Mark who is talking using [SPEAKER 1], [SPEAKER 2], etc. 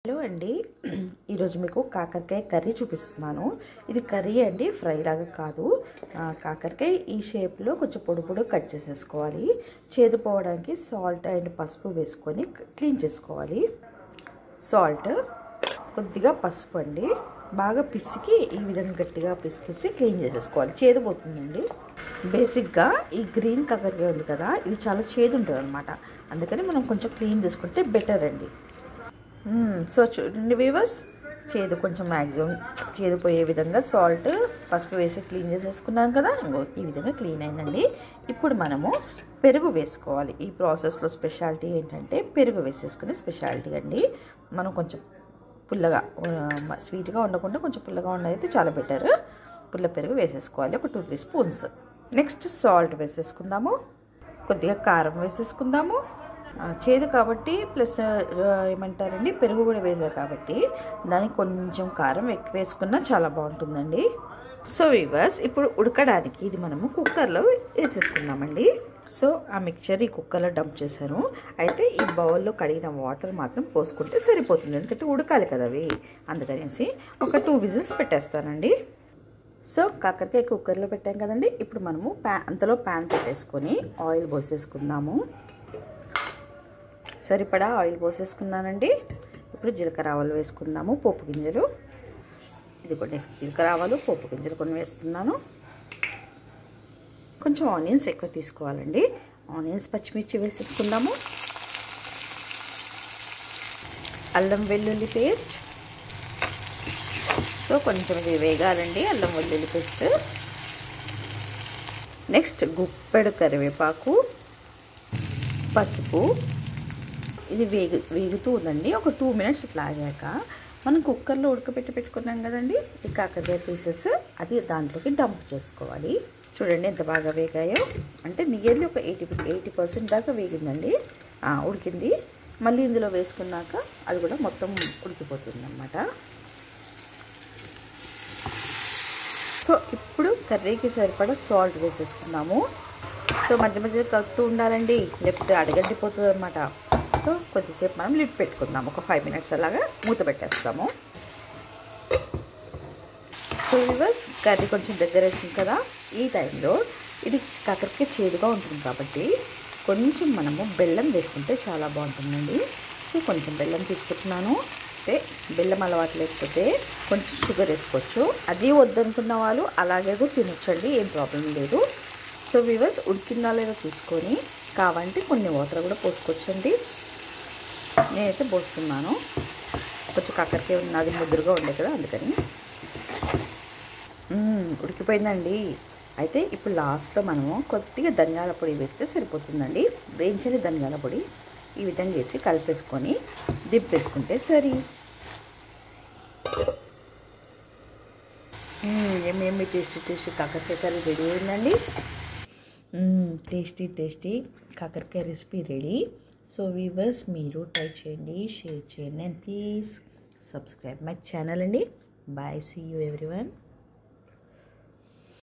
[SPEAKER 1] Hello అండి, ఈరోజు మీకు కాకరకాయ కర్రీ చూపిస్తున్నాను. ఇది కర్రీ అండి, ఫ్రై లాగా కాదు. కాకరకాయ ఈ షేప్లో కొంచెం పొడి పొడి కట్ చేసేసుకోవాలి. చేదుపోవడానికి సాల్ట్ అండ్ పసుపు వేసుకొని క్లీన్ చేసుకోవాలి. సాల్ట్, కొద్దిగా పసుపు అండి, బాగా పిసికి ఈ విధంగా గట్టిగా పిసికేసి క్లీన్ చేసేసుకోవాలి. చేదుపోతుందండి. బేసిక్గా ఈ గ్రీన్ కాకరకాయ ఉంది కదా, ఇది చాలా చేదు ఉంటుంది అనమాట. అందుకని మనం కొంచెం క్లీన్ చేసుకుంటే బెటర్ అండి. సో చూడండి వీవర్స్, చేదు కొంచెం మ్యాక్సిమం చేదుపోయే విధంగా సాల్ట్ పసుపు వేసి క్లీన్ చేసేసుకున్నాను కదా. ఇంకో ఈ విధంగా క్లీన్ అయిందండి. ఇప్పుడు మనము పెరుగు వేసుకోవాలి. ఈ ప్రాసెస్లో స్పెషాలిటీ ఏంటంటే పెరుగు వేసేసుకునే స్పెషాలిటీ అండి. మనం కొంచెం పుల్లగా, స్వీట్గా ఉండకుండా కొంచెం పుల్లగా ఉండైతే చాలా బెటర్. పుల్ల పెరుగు వేసేసుకోవాలి, ఒక 2-3 స్పూన్స్. నెక్స్ట్ సాల్ట్ వేసేసుకుందాము, కొద్దిగా కారం వేసేసుకుందాము. చేదు కాబట్టి ప్లస్ ఏమంటారండి, పెరుగు కూడా వేసారు కాబట్టి దానికి కొంచెం కారం ఎక్కువ వేసుకున్నా చాలా బాగుంటుందండి. సో వీవర్స్, ఇప్పుడు ఉడకడానికి ఇది మనము కుక్కర్లో వేసేసుకున్నామండి. సో ఆ మిక్చర్ ఈ కుక్కర్లో డంప్ చేశాను. అయితే ఈ బౌల్లో కడిగిన వాటర్ మాత్రం పోసుకుంటే సరిపోతుంది, ఎందుకంటే ఉడకాలి కదా అవి. అందుకనేసి ఒక 2 విజిల్స్ పెట్టేస్తానండి. సో కాకరకాయ కుక్కర్లో పెట్టాం కదండి. ఇప్పుడు మనము అంతలో ప్యాన్ పెట్టేసుకొని ఆయిల్ పోసేసుకుందాము. సరిపడా ఆయిల్ పోసేసుకున్నానండి. ఇప్పుడు జీలకర్ర ఆవాలు వేసుకుందాము, పోపు గింజలు. ఇదిగోండి జీలకర్ర ఆవాలు, పోపు గింజలు కొన్ని వేస్తున్నాను. కొంచెం ఆనియన్స్ ఎక్కువ తీసుకోవాలండి. ఆనియన్స్, పచ్చిమిర్చి వేసేసుకుందాము. అల్లం వెల్లుల్లి పేస్ట్. సో కొంచెం వేగాలండి అల్లం వెల్లుల్లి పేస్ట్. నెక్స్ట్ గుప్పెడు కరివేపాకు, పసుపు. ఇది వేగుతూ ఉందండి. ఒక 2 మినిట్స్ ఇట్లా ఆగాక మనం కుక్కర్లో పెట్టుకున్నాం కదండి ఈ కాకరకాయ పీసెస్, అది దాంట్లోకి డంప్ చేసుకోవాలి. చూడండి ఎంత బాగా వేగాయో, అంటే నియర్లీ ఒక 80% దాకా వేగిందండి, ఉడికింది. మళ్ళీ ఇందులో వేసుకున్నాక అది కూడా మొత్తం ఉడికిపోతుంది అన్నమాట. సో ఇప్పుడు కర్రీకి సరిపడా సాల్ట్ వేసేసుకున్నాము. సో మధ్య మధ్యలో కలుపుతూ ఉండాలండి, లేకపోతే అడగండిపోతుంది అన్నమాట. సో కొద్దిసేపు మనం లిడ్ పెట్టుకుందాం, ఒక 5 మినిట్స్ అలాగా మూత పెట్టేస్తాము. సో వ్యూవర్స్, కర్రీ కొంచెం దగ్గర అవుతుంది కదా, ఈ టైంలో ఇది కాకరకాయ చేదుగా ఉంటుంది కాబట్టి కొంచెం మనము బెల్లం వేసుకుంటే చాలా బాగుంటుందండి. సో కొంచెం బెల్లం తీసుకుంటున్నాను. అంటే బెల్లం అలవాటు లేకపోతే కొంచెం షుగర్ వేసుకోవచ్చు. అది వద్దనుకున్న వాళ్ళు అలాగే కూడా తినొచ్చండి, ఏం ప్రాబ్లం లేదు. సో వ్యూవర్స్, ఉడికిందా లేదో చూసుకొని కావాలంటే కొన్ని వాటర్ కూడా పోసుకోవచ్చండి. నేనైతే పోస్తున్నాను, కొంచెం కాకరకాయ ఉన్నది ముద్దురుగా ఉండే కదా అందుకని. ఉడికిపోయిందండి. అయితే ఇప్పుడు లాస్ట్లో మనము కొద్దిగా ధనియాల పొడి వేస్తే సరిపోతుందండి. వేయించని ధనియాల పొడి ఈ విధంగా వేసి కలిపేసుకొని దింపేసుకుంటే సరి. ఏమేమి టేస్టీ కాకరకాయ కర్రీ రెడీ అయిందండి. టేస్టీ కాకరకాయ రెసిపీ రెడీ. సో వీవర్స్, మీరు ట్రై చేయండి, షేర్ చేయండి, and please subscribe my channel అండి. Bye, see you everyone.